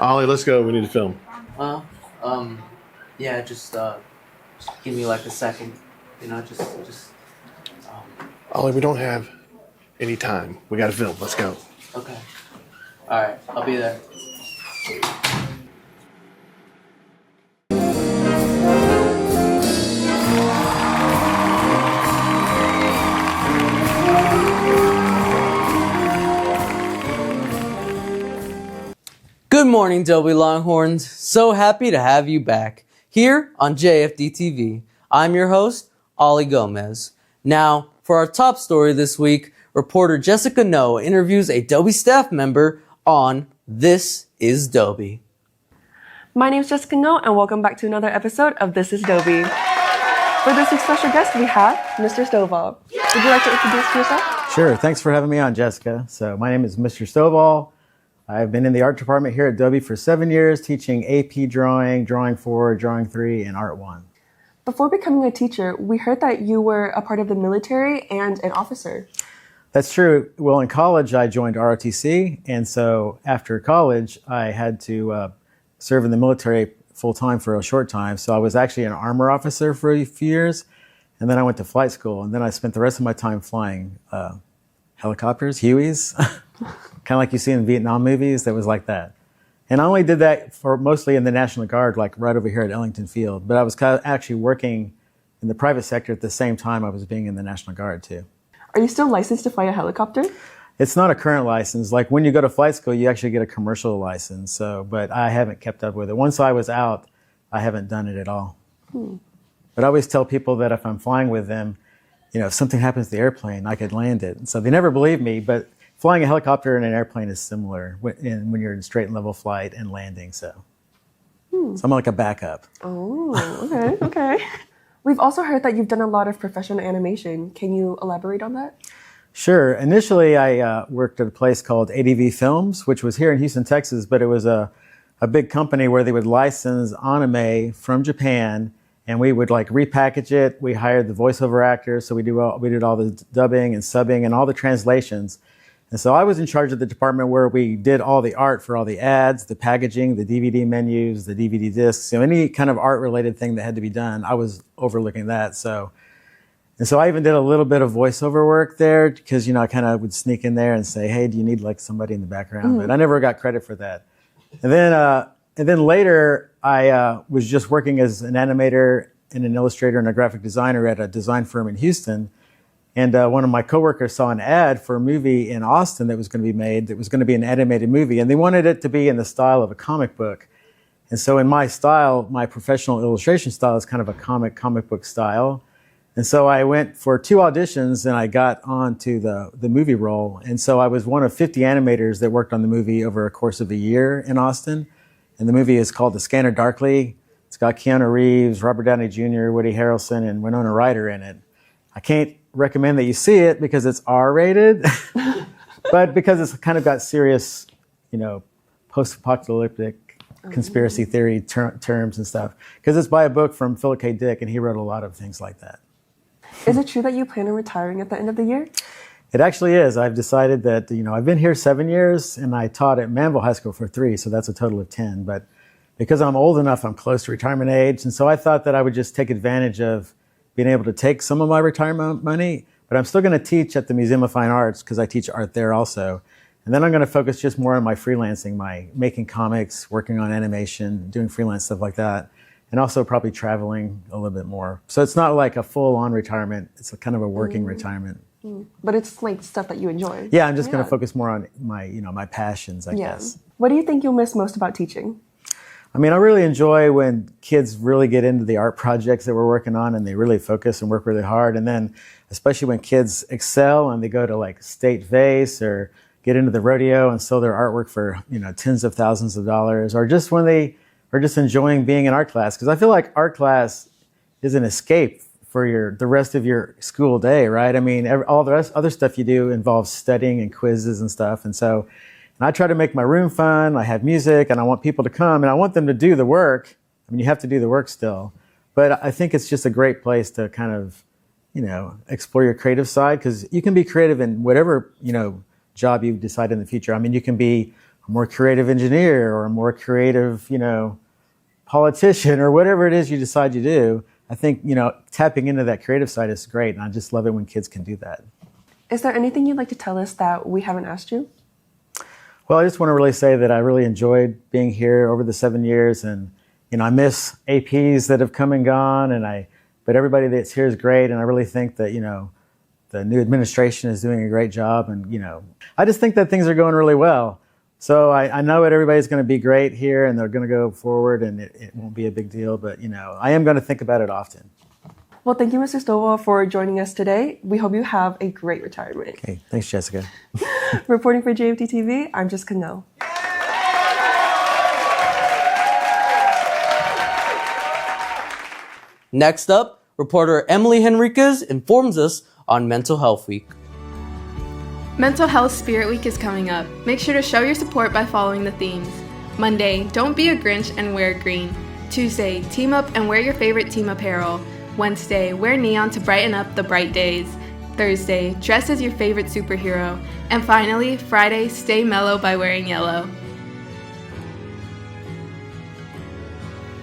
Ollie, let's go. We need to film. Uh, yeah, just give me like a second. Ollie, we don't have any time. We got to film. Let's go. Okay. All right, I'll be there. Good morning, Dobie Longhorns. So happy to have you back here on JFD TV. I'm your host, Ollie Gomez. Now, for our top story this week, reporter Jessica No interviews a Dobie staff member on This is Dobie. My name is Jessica No, and welcome back to another episode of This is Dobie. For this week's special guest, we have Mr. Stovall. Would you like to introduce yourself? Sure. Thanks for having me on, Jessica. So my name is Mr. Stovall. I've been in the art department here at Dobie for 7 years, teaching AP drawing, drawing 4, drawing 3, and art 1. Before becoming a teacher, we heard that you were a part of the military and an officer. That's true. Well, in college, I joined ROTC, and so after college, I had to serve in the military full-time for a short time. So I was actually an armor officer for a few years, and then I went to flight school, and then I spent the rest of my time flying helicopters, Hueys, kind of like you see in Vietnam movies. That was like that. And I only did that for mostly in the National Guard, like right over here at Ellington Field. But I was kind of actually working in the private sector at the same time I was being in the National Guard too. Are you still licensed to fly a helicopter? It's not a current license. Like when you go to flight school, you actually get a commercial license. So, but I haven't kept up with it. Once I was out, I haven't done it at all. But I always tell people that if I'm flying with them, you know, if something happens to the airplane, I could land it. So they never believe me, but flying a helicopter and an airplane is similar when you're in straight and level flight and landing. So I'm like a backup. Oh, okay. We've also heard that you've done a lot of professional animation. Can you elaborate on that? Sure. Initially, I worked at a place called ADV Films, which was here in Houston, Texas, but it was a big company where they would license anime from Japan, and we would like repackage it. We hired the voiceover actors, so we did all the dubbing and subbing and all the translations. And so I was in charge of the department where we did all the art for all the ads, the packaging, the DVD menus, the DVD discs, so any kind of art-related thing that had to be done, I was overlooking that. So I even did a little bit of voiceover work there because, you know, I kind of would sneak in there and say, hey, do you need like somebody in the background? But I never got credit for that. And then later, I was just working as an animator and an illustrator and a graphic designer at a design firm in Houston. And one of my coworkers saw an ad for a movie in Austin that was going to be made, that was going to be an animated movie. And they wanted it to be in the style of a comic book. And so in my style, my professional illustration style is kind of a comic book style. And so I went for 2 auditions and I got onto the movie role. And so I was one of 50 animators that worked on the movie over a course of a year in Austin. And the movie is called The Scanner Darkly. It's got Keanu Reeves, Robert Downey Jr., Woody Harrelson, and Winona Ryder in it. I can't recommend that you see it because it's R-rated, but because it's kind of got serious, you know, post-apocalyptic conspiracy theory terms and stuff. Because it's by a book from Philip K. Dick, and he wrote a lot of things like that. Is it true that you plan on retiring at the end of the year? It actually is. I've decided that, you know, I've been here 7 years, and I taught at Manville High School for 3, so that's a total of 10. But because I'm old enough, I'm close to retirement age, and so I thought that I would just take advantage of being able to take some of my retirement money, but I'm still going to teach at the Museum of Fine Arts because I teach art there also. And then I'm going to focus just more on my freelancing, my making comics, working on animation, doing freelance stuff like that, and also probably traveling a little bit more. So it's not like a full-on retirement. It's a kind of a working retirement. But it's like stuff that you enjoy. Yeah, I'm just going to focus more on my, you know, my passions, I guess. What do you think you'll miss most about teaching? I mean, I really enjoy when kids really get into the art projects that we're working on and they really focus and work really hard. And then especially when kids excel and they go to like state vase or get into the rodeo and sell their artwork for, you know, tens of thousands of dollars, or just when they are just enjoying being in art class. Because I feel like art class is an escape for the rest of your school day, right? I mean, all the other stuff you do involves studying and quizzes and stuff. And so I try to make my room fun. I have music and I want people to come and I want them to do the work. I mean, you have to do the work still. But I think it's just a great place to kind of, you know, explore your creative side, because you can be creative in whatever, you know, job you decide in the future. I mean, you can be a more creative engineer or a more creative, politician or whatever it is you decide you do. I think, tapping into that creative side is great. And I just love it when kids can do that. Is there anything you'd like to tell us that we haven't asked you? Well, I just want to really say that I really enjoyed being here over the 7 years. And, I miss APs that have come and gone. But everybody that's here is great. And I really think that, the new administration is doing a great job. And, I just think that things are going really well. So I know that everybody's going to be great here and they're going to go forward and it won't be a big deal. But, I am going to think about it often. Well, thank you, Mr. Stovall, for joining us today. We hope you have a great retirement. Okay, thanks, Jessica. Reporting for JFD TV, I'm Jessica Ngo. Next up, reporter Emily Henriquez informs us on Mental Health Week. Mental Health Spirit Week is coming up. Make sure to show your support by following the themes. Monday, don't be a Grinch and wear green. Tuesday, team up and wear your favorite team apparel. Wednesday, wear neon to brighten up the bright days. Thursday, dress as your favorite superhero. And finally, Friday, stay mellow by wearing yellow.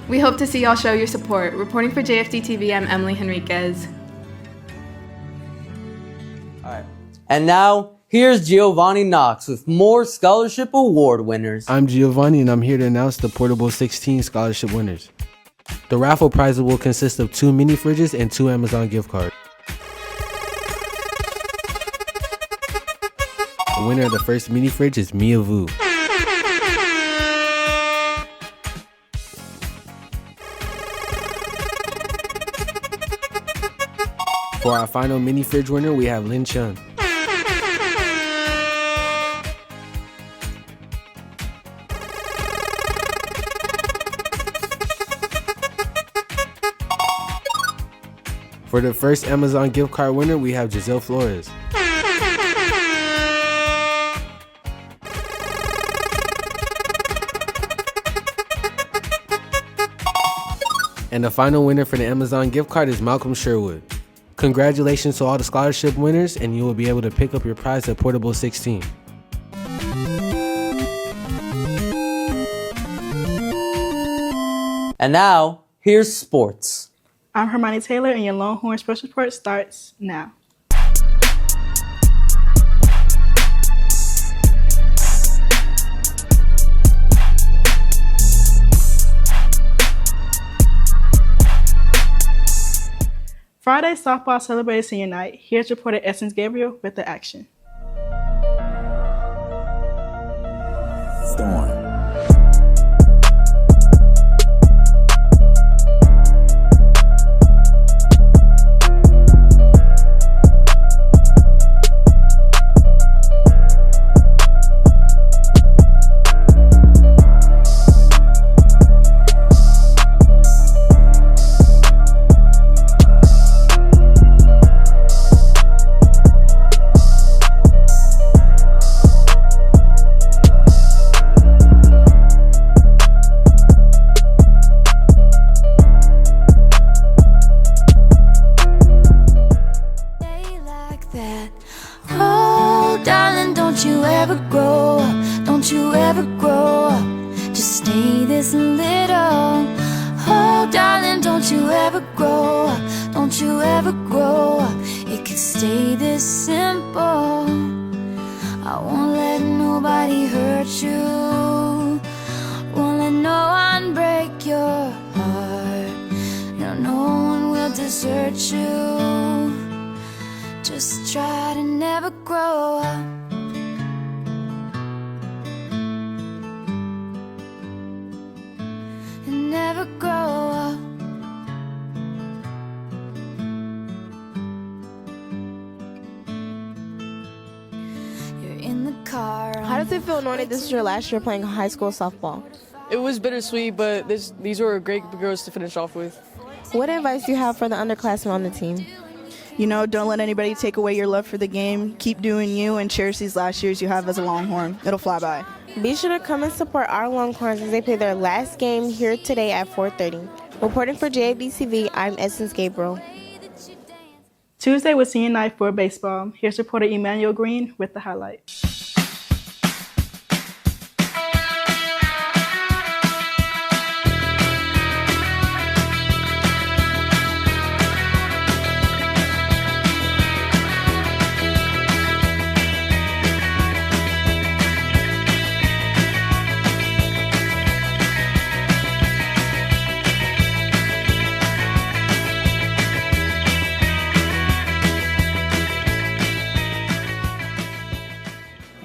We hope to see y'all show your support. Reporting for JFD TV, I'm Emily Henriquez. All right. And now, here's Giovanni Knox with more scholarship award winners. I'm Giovanni and I'm here to announce the Portable 16 scholarship winners. The raffle prize will consist of 2 mini fridges and 2 Amazon gift cards. The winner of the first mini fridge is Mia Vu. For our final mini fridge winner, we have Lin Chun. For the first Amazon gift card winner, we have Giselle Flores. And the final winner for the Amazon gift card is Malcolm Sherwood. Congratulations to all the scholarship winners, and you will be able to pick up your prize at Portable 16. And now, here's sports. I'm Hermione Taylor, and your Longhorn Sports Report starts now. Friday, softball celebrated senior night. Here's reporter Essence Gabriel with the action. Storm. Don't you ever grow up, don't you ever grow up, just stay this little. Oh darling, don't you ever grow up, don't you ever grow up, it could stay this simple. I won't let nobody hurt you, won't let no one break your heart, no one will desert you. Just try to never grow up. And never grow up. You're in the car. How does it feel knowing that this is your last year playing high school softball? It was bittersweet, but these were great girls to finish off with. What advice do you have for the underclassmen on the team? You know, don't let anybody take away your love for the game. Keep doing you and cherish these last years you have as a Longhorn. It'll fly by. Be sure to come and support our Longhorns as they play their last game here today at 4:30. Reporting for JFD-TV, I'm Essence Gabriel. Tuesday was senior night for baseball. Here's reporter Emmanuel Green with the highlights.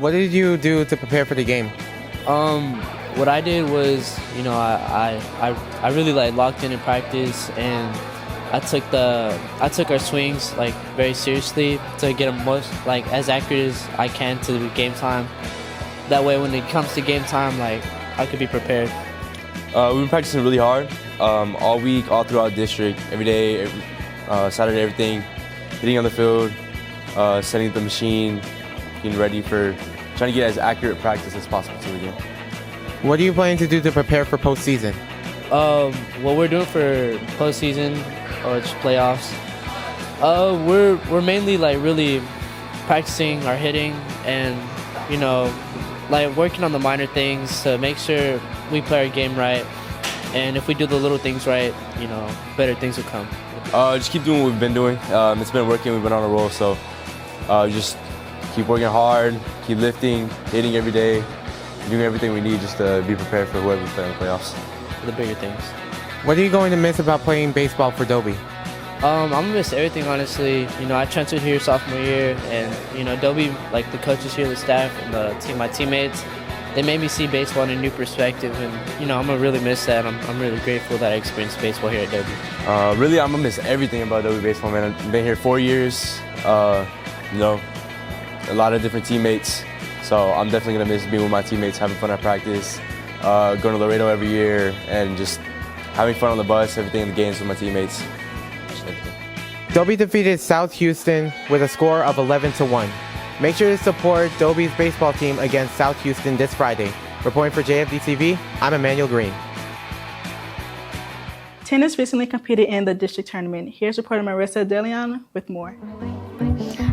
What did you do to prepare for the game? What I did was, I really like locked in practice, and I took our swings like very seriously to get them most like as accurate as I can to the game time. That way, when it comes to game time, like I could be prepared. We've been practicing really hard all week, all throughout district, every day, Saturday, everything, getting on the field, setting up the machine, getting ready for trying to get as accurate practice as possible to the game. What are you planning to do to prepare for postseason? What we're doing for postseason or just playoffs, we're mainly like really practicing our hitting and like working on the minor things to make sure we play our game right. And if we do the little things right, better things will come. Just keep doing what we've been doing. It's been working. We've been on a roll, so just keep working hard, keep lifting, hitting every day, doing everything we need just to be prepared for whoever we play in the playoffs. The bigger things. What are you going to miss about playing baseball for Dobie? I'm gonna miss everything, honestly. I transferred here sophomore year, and Dobie, like the coaches here, the staff, and my teammates, they made me see baseball in a new perspective, and I'm gonna really miss that. I'm really grateful that I experienced baseball here at Dobie. Really, I'm gonna miss everything about Dobie baseball, man. I've been here 4 years. A lot of different teammates, so I'm definitely gonna miss being with my teammates, having fun at practice, going to Laredo every year, and just having fun on the bus, everything in the games with my teammates. Dobie defeated South Houston with a score of 11-1. Make sure to support Dobie's baseball team against South Houston this Friday. Reporting for JFD-TV, I'm Emmanuel Green. Tennis recently competed in the district tournament. Here's reporter Marissa DeLeon with more.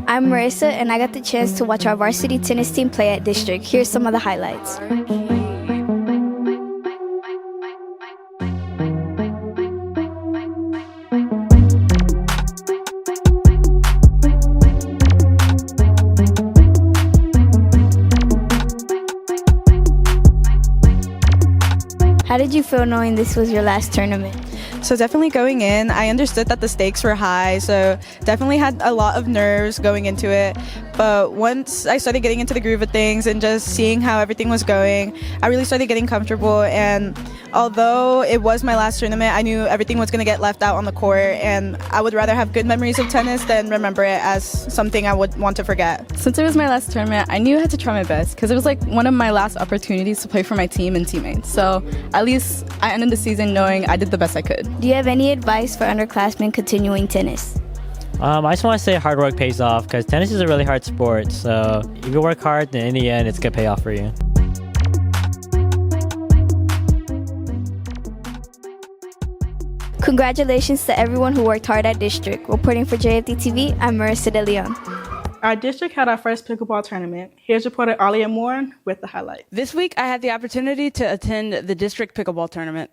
I'm Marissa, and I got the chance to watch our varsity tennis team play at district. Here's some of the highlights. How did you feel knowing this was your last tournament? So definitely going in, I understood that the stakes were high, so definitely had a lot of nerves going into it. But once I started getting into the groove of things and just seeing how everything was going, I really started getting comfortable. And although it was my last tournament, I knew everything was going to get left out on the court, and I would rather have good memories of tennis than remember it as something I would want to forget. Since it was my last tournament, I knew I had to try my best because it was like one of my last opportunities to play for my team and teammates. So at least I ended the season knowing I did the best I could. Do you have any advice for underclassmen continuing tennis? I just want to say hard work pays off because tennis is a really hard sport. So if you work hard, then in the end, it's going to pay off for you. Congratulations to everyone who worked hard at district. Reporting for JFD TV, I'm Marissa DeLeon. Our district had our first pickleball tournament. Here's reporter Alia Moore with the highlight. This week, I had the opportunity to attend the district pickleball tournament.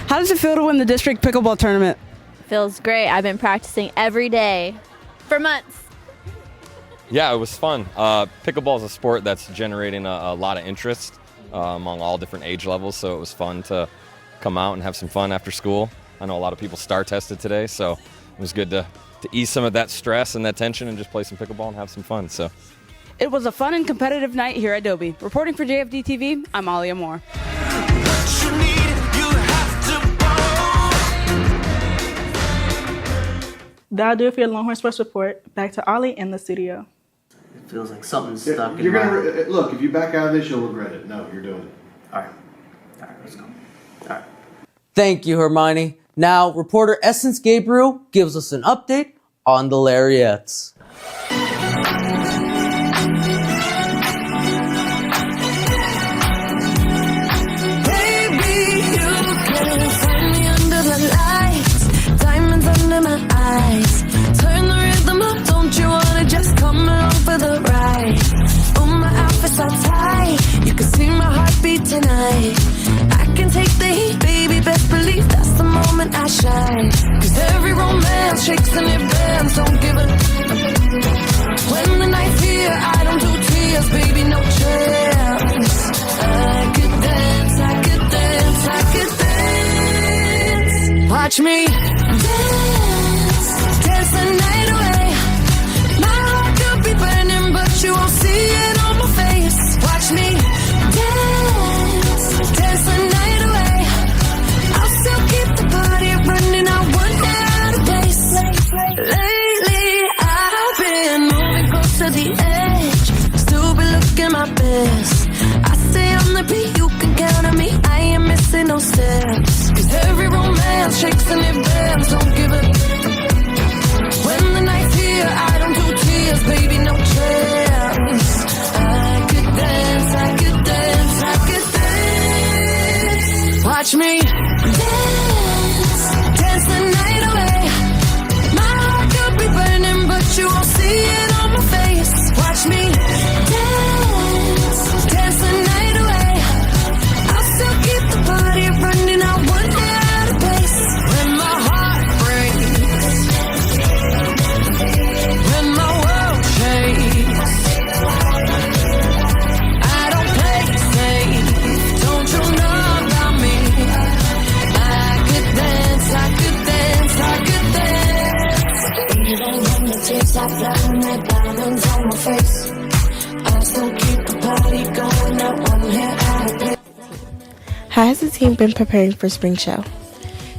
How does it feel to win the district pickleball tournament? Feels great. I've been practicing every day for months. Yeah, it was fun. Pickleball is a sport that's generating a lot of interest among all different age levels, so it was fun to come out and have some fun after school. I know a lot of people star tested today, so it was good to ease some of that stress and that tension and just play some pickleball and have some fun. So It was a fun and competitive night here at Dobie. Reporting for JFD TV, I'm Alia Moore. That'll do it for your Longhorn Sports Report. Back to Ollie in the studio. It feels like something's stuck in You're my gonna look. If you back out of this, you'll regret it. No, you're doing it. All right, let's go. All right. Thank you, Hermione. Now, reporter Essence Gabriel gives us an update on the Lariettes. Turn the rhythm up, don't you wanna just come along for the ride? Oh, my outfit's all tight, you can see my heartbeat tonight. I can take the heat, baby, best believe that's the moment I shine. Cause every romance shakes and it bends, don't give a... When the night's here, I don't do tears, baby, no chance. I could dance, I could dance, I could dance. Watch me dance, dance the night away. My heart could be burning, but you won't see it on my face. Watch me dance, dance the night away. I'll still keep the party running, I won't get out of place. Lately, I've been moving close to the edge, still be looking my best. I stay on the beat, you can count on me, I ain't missing no steps. Cause every romance shakes and it bends, don't give a... When the night's here, I don't do tears, baby, no chance. I could dance, I could dance, I could dance. Watch me dance, dance the night away. My heart could be burning, but you won't see it on my face. Watch me dance, dance the night away. I'll still keep the party running, I won't get out of place. When my heart breaks, when my world shakes, I don't play it safe, don't you know about me? I could dance, I could dance, I could dance. Even when the tears stop flowing like diamonds on my face, I still keep the party going, I won't get out of place. How has the team been preparing for spring show?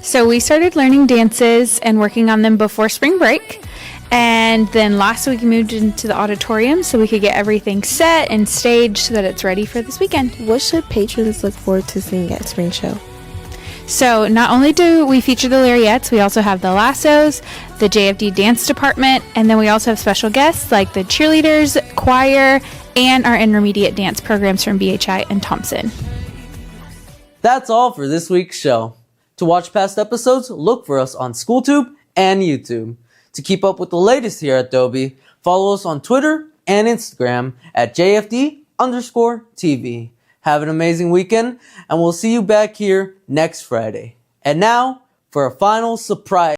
So we started learning dances and working on them before spring break. And then last week we moved into the auditorium so we could get everything set and staged so that it's ready for this weekend. What should patrons look forward to seeing at spring show? So not only do we feature the Lariettes, we also have the Lassos, the JFD dance department, and then we also have special guests like the cheerleaders, choir, and our intermediate dance programs from BHI and Thompson. That's all for this week's show. To watch past episodes, look for us on SchoolTube and YouTube. To keep up with the latest here at Dobie, follow us on Twitter and Instagram at JFD_TV. Have an amazing weekend, and we'll see you back here next Friday. And now, for a final surprise.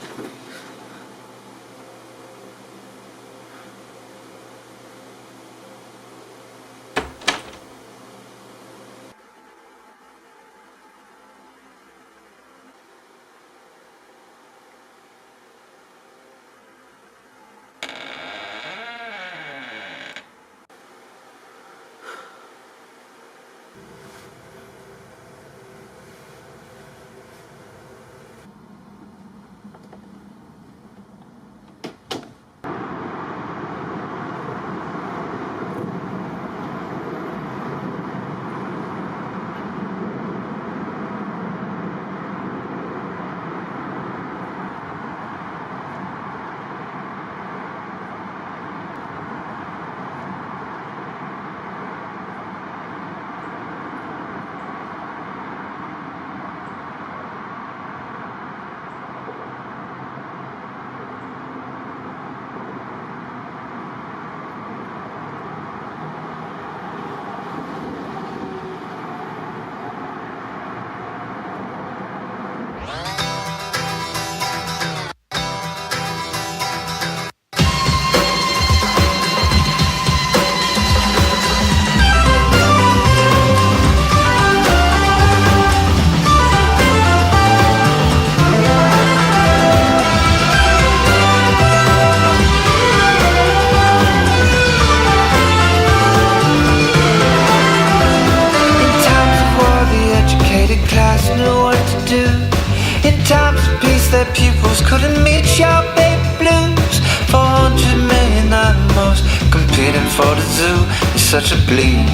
for the zoo is such a bleak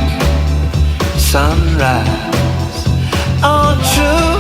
sunrise. Oh, true.